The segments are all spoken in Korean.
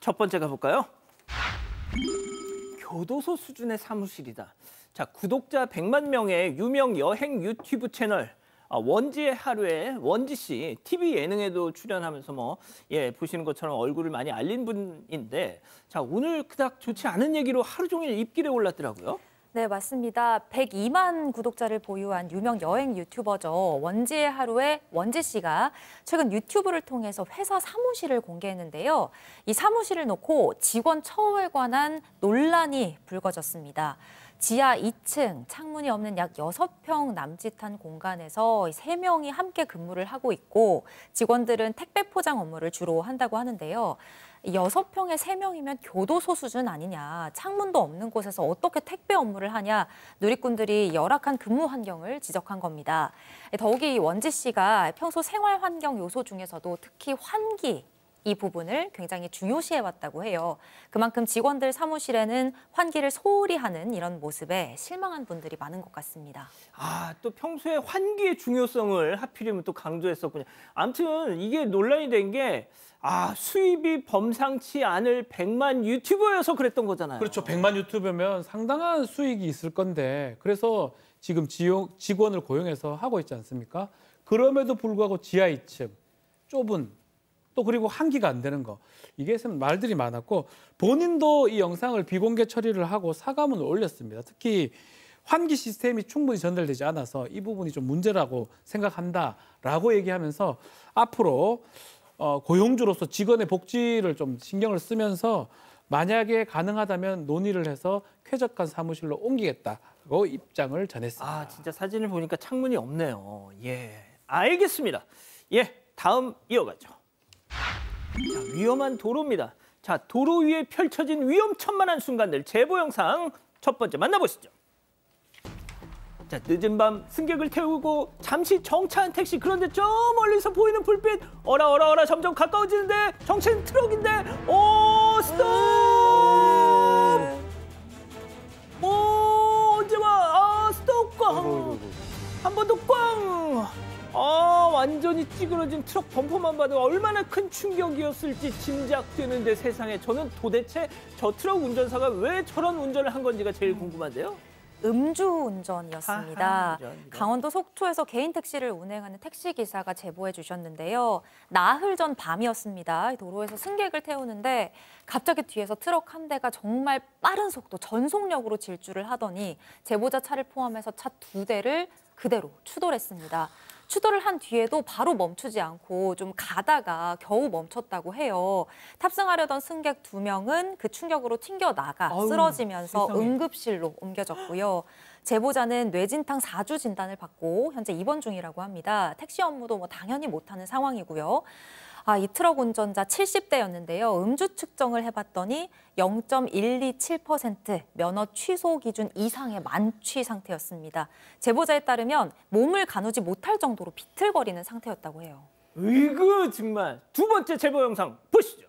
첫 번째 가볼까요? 교도소 수준의 사무실이다. 자, 구독자 100만 명의 유명 여행 유튜브 채널 원지의 하루에 원지 씨 TV 예능에도 출연하면서 보시는 것처럼 얼굴을 많이 알린 분인데, 자, 오늘 그닥 좋지 않은 얘기로 하루 종일 입길에 올랐더라고요. 네, 맞습니다. 102만 구독자를 보유한 유명 여행 유튜버죠. 원지의 하루의 원지 씨가 최근 유튜브를 통해서 회사 사무실을 공개했는데요. 이 사무실을 놓고 직원 처우에 관한 논란이 불거졌습니다. 지하 2층, 창문이 없는 약 6평 남짓한 공간에서 3명이 함께 근무를 하고 있고, 직원들은 택배 포장 업무를 주로 한다고 하는데요. 6평에 3명이면 교도소 수준 아니냐, 창문도 없는 곳에서 어떻게 택배 업무를 하냐, 누리꾼들이 열악한 근무 환경을 지적한 겁니다. 더욱이 원지 씨가 평소 생활 환경 요소 중에서도 특히 환기, 이 부분을 굉장히 중요시해왔다고 해요. 그만큼 직원들 사무실에는 환기를 소홀히 하는 이런 모습에 실망한 분들이 많은 것 같습니다. 또 평소에 환기의 중요성을 하필이면 또 강조했었군요. 아무튼 이게 논란이 된 게 수입이 범상치 않을 100만 유튜버여서 그랬던 거잖아요. 그렇죠. 100만 유튜버면 상당한 수익이 있을 건데, 그래서 지금 직원을 고용해서 하고 있지 않습니까? 그럼에도 불구하고 지하 2층, 좁은, 또 그리고 환기가 안 되는 거, 이게 말들이 많았고, 본인도 이 영상을 비공개 처리를 하고 사과문을 올렸습니다. 특히 환기 시스템이 충분히 전달되지 않아서 이 부분이 좀 문제라고 생각한다라고 얘기하면서 앞으로 고용주로서 직원의 복지를 좀 신경을 쓰면서 만약에 가능하다면 논의를 해서 쾌적한 사무실로 옮기겠다고 입장을 전했습니다. 진짜 사진을 보니까 창문이 없네요. 예, 알겠습니다. 예, 다음 이어가죠. 자, 위험한 도로입니다. 자, 도로 위에 펼쳐진 위험천만한 순간들 제보 영상 첫 번째 만나보시죠. 자, 늦은 밤 승객을 태우고 잠시 정차한 택시, 그런데 저 멀리서 보이는 불빛, 어라 점점 가까워지는데 정체는 트럭인데, 스톱! 언제 와? 스톱 꽝! 한 번 더 꽝! 완전히 찌그러진 트럭 범퍼만 봐도 얼마나 큰 충격이었을지 짐작되는데, 세상에, 저는 도대체 저 트럭 운전사가 왜 저런 운전을 한 건지가 제일 궁금한데요. 음주운전이었습니다. 강원도 속초에서 개인 택시를 운행하는 택시기사가 제보해 주셨는데요. 나흘 전 밤이었습니다. 도로에서 승객을 태우는데 갑자기 뒤에서 트럭 한 대가 정말 빠른 속도, 전속력으로 질주를 하더니 제보자 차를 포함해서 차 2대를 그대로 추돌했습니다. 추돌을 한 뒤에도 바로 멈추지 않고 좀 가다가 겨우 멈췄다고 해요. 탑승하려던 승객 2명은 그 충격으로 튕겨나가 쓰러지면서 응급실로 옮겨졌고요. 제보자는 뇌진탕 4주 진단을 받고 현재 입원 중이라고 합니다. 택시 업무도 당연히 못하는 상황이고요. 이 트럭 운전자 70대였는데요. 음주 측정을 해봤더니 0.127% 면허 취소 기준 이상의 만취 상태였습니다. 제보자에 따르면 몸을 가누지 못할 정도로 비틀거리는 상태였다고 해요. 으이구, 정말. 두 번째 제보 영상 보시죠.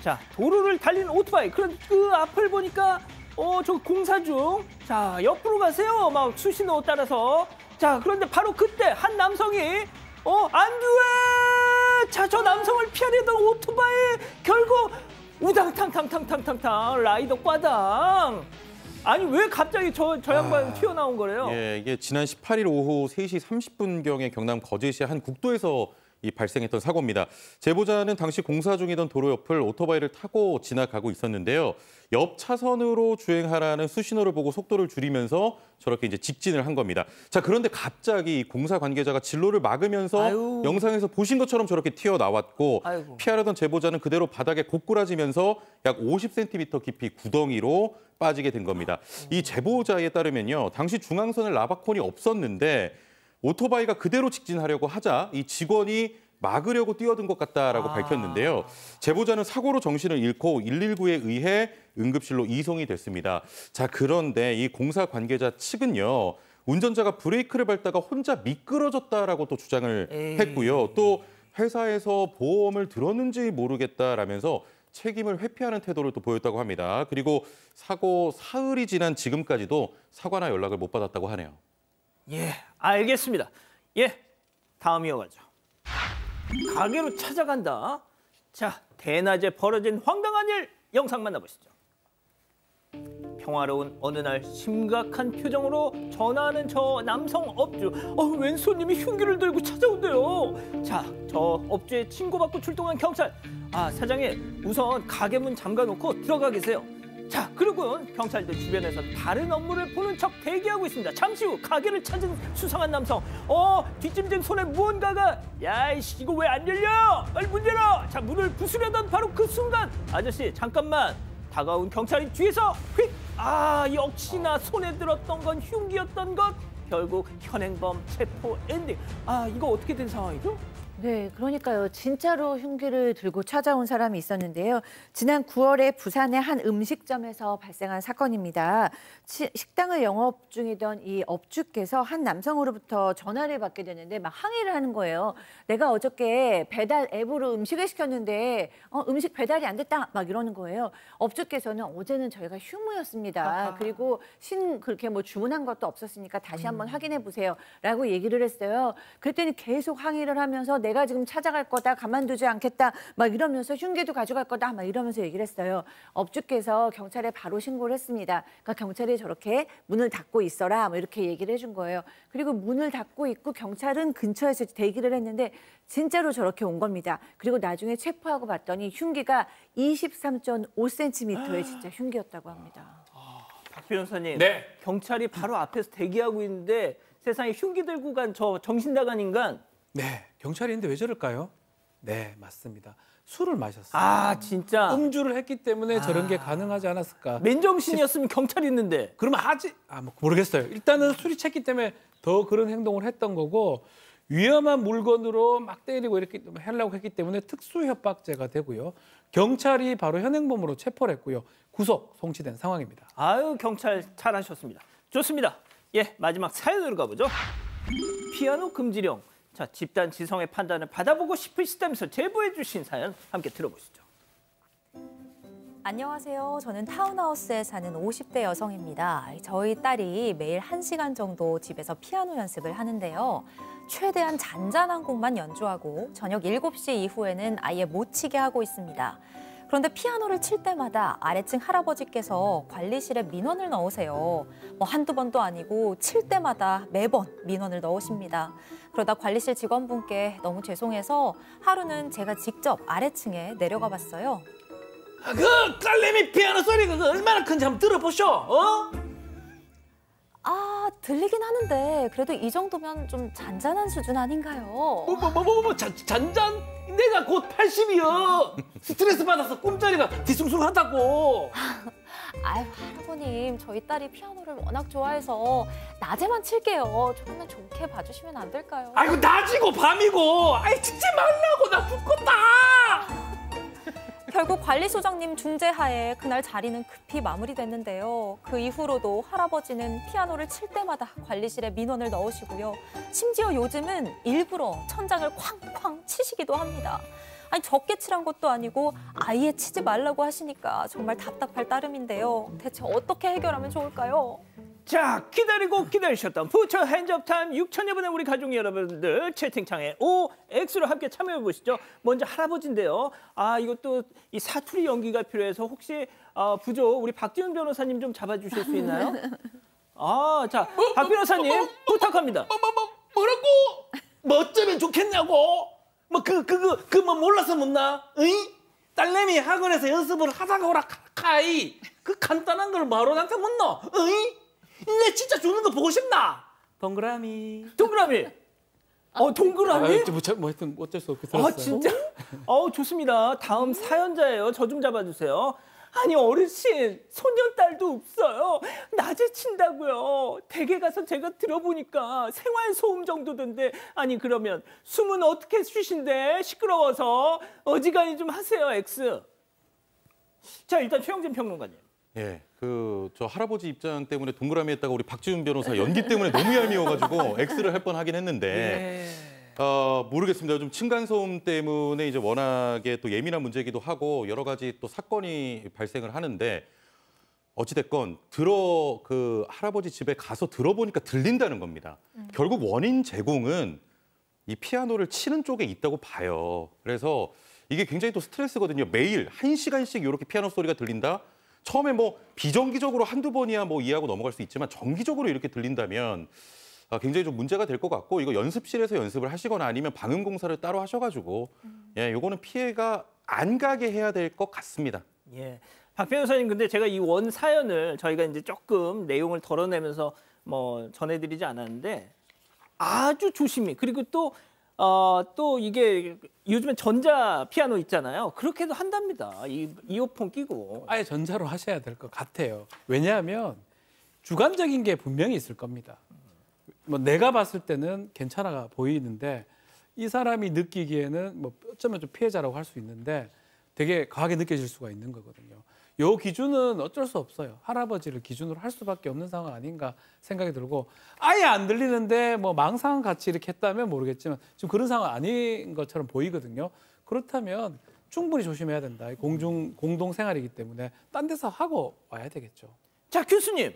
자, 도로를 달리는 오토바이. 그런 그 앞을 보니까 저 공사 중. 자, 옆으로 가세요. 막 수신호 따라서. 자, 그런데 바로 그때 한 남성이 안 돼! 자, 저 남성을 피하려던 오토바이 결국 우당탕탕탕탕탕탕 라이더 꽈당. 아니, 왜 갑자기 저 양반 튀어나온 거래요? 예, 이게 지난 18일 오후 3시 30분경에 경남 거제시의 한 국도에서 발생했던 사고입니다. 제보자는 당시 공사 중이던 도로 옆을 오토바이를 타고 지나가고 있었는데요. 옆 차선으로 주행하라는 수신호를 보고 속도를 줄이면서 저렇게 직진을 한 겁니다. 자, 그런데 갑자기 공사 관계자가 진로를 막으면서 영상에서 보신 것처럼 저렇게 튀어나왔고, 피하려던 제보자는 그대로 바닥에 고꾸라지면서 약 50cm 깊이 구덩이로 빠지게 된 겁니다. 이 제보자에 따르면요, 당시 중앙선에 라바콘이 없었는데 오토바이가 그대로 직진하려고 하자 이 직원이 막으려고 뛰어든 것 같다라고 밝혔는데요. 제보자는 사고로 정신을 잃고 119에 의해 응급실로 이송이 됐습니다. 자, 그런데 이 공사 관계자 측은요, 운전자가 브레이크를 밟다가 혼자 미끄러졌다라고 또 주장을 했고요. 또 회사에서 보험을 들었는지 모르겠다라면서 책임을 회피하는 태도를 또 보였다고 합니다. 그리고 사고 사흘이 지난 지금까지도 사과나 연락을 못 받았다고 하네요. 예, 알겠습니다. 예, 다음 이어가죠. 가게로 찾아간다. 자, 대낮에 벌어진 황당한 일 영상 만나보시죠. 평화로운 어느 날 심각한 표정으로 전화하는 저 남성 업주. 웬 손님이 흉기를 들고 찾아온대요. 자, 저 업주의 신고받고 출동한 경찰. 사장님, 우선 가게 문 잠가놓고 들어가 계세요. 자, 그리고는 경찰들 주변에서 다른 업무를 보는 척 대기하고 있습니다. 잠시 후 가게를 찾은 수상한 남성. 뒷짐진 손에 무언가가. 야이씨, 이거 왜 안 열려? 빨리 문 열어. 자, 문을 부수려던 바로 그 순간. 아저씨, 잠깐만. 다가온 경찰이 뒤에서 휙! 역시나 손에 들었던 건 흉기였던 것. 결국 현행범 체포 엔딩. 이거 어떻게 된 상황이죠? 네, 그러니까요. 진짜로 흉기를 들고 찾아온 사람이 있었는데요. 지난 9월에 부산의 한 음식점에서 발생한 사건입니다. 식당을 영업 중이던 이 업주께서 한 남성으로부터 전화를 받게 되는데 막 항의를 하는 거예요. 내가 어저께 배달 앱으로 음식을 시켰는데 음식 배달이 안 됐다 막 이러는 거예요. 업주께서는 어제는 저희가 휴무였습니다. 그리고 그렇게 뭐 주문한 것도 없었으니까 다시 한번 확인해 보세요 라고 얘기를 했어요. 그랬더니 계속 항의를 하면서 내가 지금 찾아갈 거다, 가만두지 않겠다 막 이러면서 흉기도 가져갈 거다 막 이러면서 얘기를 했어요. 업주께서 경찰에 바로 신고를 했습니다. 그러니까 경찰이 저렇게 문을 닫고 있어라 뭐 이렇게 얘기를 해준 거예요. 그리고 문을 닫고 있고 경찰은 근처에서 대기를 했는데 진짜로 저렇게 온 겁니다. 그리고 나중에 체포하고 봤더니 흉기가 23.5cm의 진짜 흉기였다고 합니다. 박 변호사님, 네. 경찰이 바로 앞에서 대기하고 있는데 세상에 흉기 들고 간 저 정신 나간 인간. 네, 경찰인데 왜 저럴까요? 네, 맞습니다. 술을 마셨어요. 진짜. 음주를 했기 때문에 저런 게 가능하지 않았을까? 맨정신이었으면 경찰 있는데. 그러면 모르겠어요. 일단은 술이 챘기 때문에 더 그런 행동을 했던 거고 위험한 물건으로 막 때리고 이렇게 하려고 했기 때문에 특수협박죄가 되고요. 경찰이 바로 현행범으로 체포를 했고요. 구속 송치된 상황입니다. 경찰 잘하셨습니다. 좋습니다. 마지막 사연으로 가보죠. 피아노 금지령. 자, 집단 지성의 판단을 받아보고 싶으시다면서 제보해 주신 사연 함께 들어보시죠. 안녕하세요. 저는 타운하우스에 사는 50대 여성입니다. 저희 딸이 매일 1시간 정도 집에서 피아노 연습을 하는데요. 최대한 잔잔한 곡만 연주하고 저녁 7시 이후에는 아예 못 치게 하고 있습니다. 그런데 피아노를 칠 때마다 아래층 할아버지께서 관리실에 민원을 넣으세요. 한두 번도 아니고 칠 때마다 매번 민원을 넣으십니다. 그러다 관리실 직원분께 너무 죄송해서 하루는 제가 직접 아래층에 내려가 봤어요. 그 딸내미 피아노 소리가 얼마나 큰지 한번 들어보쇼. 들리긴 하는데 그래도 이 정도면 좀 잔잔한 수준 아닌가요? 잔잔? 내가 곧 80이요. 스트레스 받아서 꿈자리가 뒤숭숭하다고. 할아버님, 저희 딸이 피아노를 워낙 좋아해서 낮에만 칠게요. 조금만 좋게 봐주시면 안 될까요? 낮이고 밤이고. 치지 말라고, 나 죽겠다. 결국 관리소장님 중재하에 그날 자리는 급히 마무리됐는데요. 그 이후로도 할아버지는 피아노를 칠 때마다 관리실에 민원을 넣으시고요. 심지어 요즘은 일부러 천장을 쾅쾅 치시기도 합니다. 적게 칠한 것도 아니고 아예 치지 말라고 하시니까 정말 답답할 따름인데요. 대체 어떻게 해결하면 좋을까요? 자, 기다리고 기다리셨던 부처 핸즈업 타임 6천여 분의 우리 가족 여러분들 채팅창에 OX로 함께 참여해 보시죠. 먼저 할아버지인데요. 이것도 이 사투리 연기가 필요해서 혹시 부조 우리 박지훈 변호사님 좀 잡아주실 수 있나요? 자, 박 변호사님 부탁합니다. 뭐라고? 뭐 어쩌면 좋겠냐고? 몰라서 묻나? 어이? 딸내미 학원에서 연습을 하다가 오라 카이. 그 간단한 걸 뭐하러 나한테 묻노? 어이? 내 진짜 주는 거 보고 싶나? 동그라미. 동그라미. 동그라미? 하여튼 어쩔 수 없게 들었어요. 진짜? 좋습니다. 다음 사연자예요. 저 좀 잡아주세요. 아니, 어르신, 소년딸도 없어요. 낮에 친다고요. 댁에 가서 제가 들어보니까 생활소음 정도던데. 아니, 그러면 숨은 어떻게 쉬신대? 시끄러워서. 어지간히 좀 하세요, X. 자, 일단 최영진 평론가님. 저 할아버지 입장 때문에 동그라미 했다가 우리 박지훈 변호사 연기 때문에 너무 얄미워가지고 X를 할 뻔하긴 했는데 모르겠습니다. 좀 층간소음 때문에 이제 워낙에 또 예민한 문제이기도 하고 여러 가지 또 사건이 발생을 하는데 어찌됐건 그 할아버지 집에 가서 들어보니까 들린다는 겁니다. 결국 원인 제공은 이 피아노를 치는 쪽에 있다고 봐요. 그래서 이게 굉장히 또 스트레스거든요. 매일 1시간씩 이렇게 피아노 소리가 들린다? 처음에 뭐 비정기적으로 한두 번이야 뭐 이해하고 넘어갈 수 있지만 정기적으로 이렇게 들린다면 굉장히 좀 문제가 될 것 같고 이거 연습실에서 연습을 하시거나 아니면 방음 공사를 따로 하셔가지고 예, 요거는 피해가 안 가게 해야 될 것 같습니다. 예. 박 변호사님, 근데 제가 이 원 사연을 저희가 이제 조금 내용을 덜어내면서 뭐 전해드리지 않았는데 아주 조심히, 그리고 또 이게 요즘에 전자 피아노 있잖아요. 그렇게도 한답니다. 이어폰 끼고. 아예 전자로 하셔야 될 것 같아요. 왜냐하면 주관적인 게 분명히 있을 겁니다. 뭐 내가 봤을 때는 괜찮아 보이는데 이 사람이 느끼기에는 뭐 어쩌면 좀 피해자라고 할 수 있는데 되게 강하게 느껴질 수가 있는 거거든요. 요 기준은 어쩔 수 없어요. 할아버지를 기준으로 할 수밖에 없는 상황 아닌가 생각이 들고 아예 안 들리는데 뭐 망상 같이 이렇게 했다면 모르겠지만 지금 그런 상황 아닌 것처럼 보이거든요. 그렇다면 충분히 조심해야 된다. 공동 생활이기 때문에 딴 데서 하고 와야 되겠죠. 자, 교수님.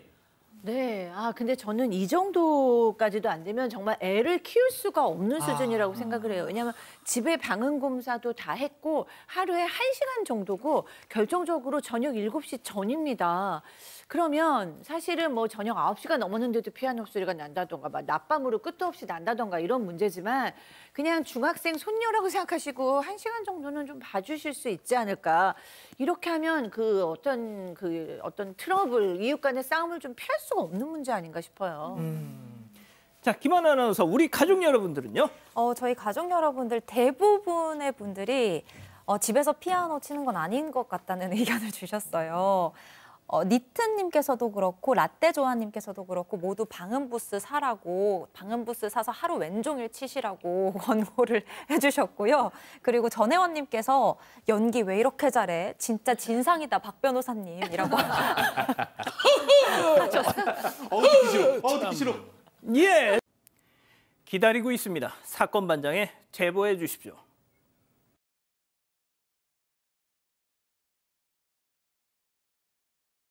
네, 근데 저는 이 정도까지도 안 되면 정말 애를 키울 수가 없는 수준이라고 생각을 해요. 왜냐하면 집에 방음 검사도 다 했고 하루에 1시간 정도고 결정적으로 저녁 7시 전입니다. 그러면 사실은 뭐 저녁 9시가 넘었는데도 피아노 소리가 난다던가 막 낮밤으로 끝도 없이 난다던가 이런 문제지만 그냥 중학생 손녀라고 생각하시고 1시간 정도는 좀 봐주실 수 있지 않을까. 이렇게 하면 어떤 트러블, 이웃 간의 싸움을 좀 피할 수가 없는 문제 아닌가 싶어요. 자, 김하나 아나운서, 우리 가족 여러분들은요? 저희 가족 여러분들 대부분의 분들이 집에서 피아노 치는 건 아닌 것 같다는 의견을 주셨어요. 니트님께서도 그렇고 라떼조아님께서도 그렇고 모두 방음부스 사라고, 방음부스 사서 하루 왼종일 치시라고 권고를 해주셨고요. 그리고 전혜원님께서 연기 왜 이렇게 잘해? 진짜 진상이다 박 변호사님이라고 듣기 싫어. 듣기 싫어. 예. 기다리고 있습니다. 사건 반장에 제보해 주십시오.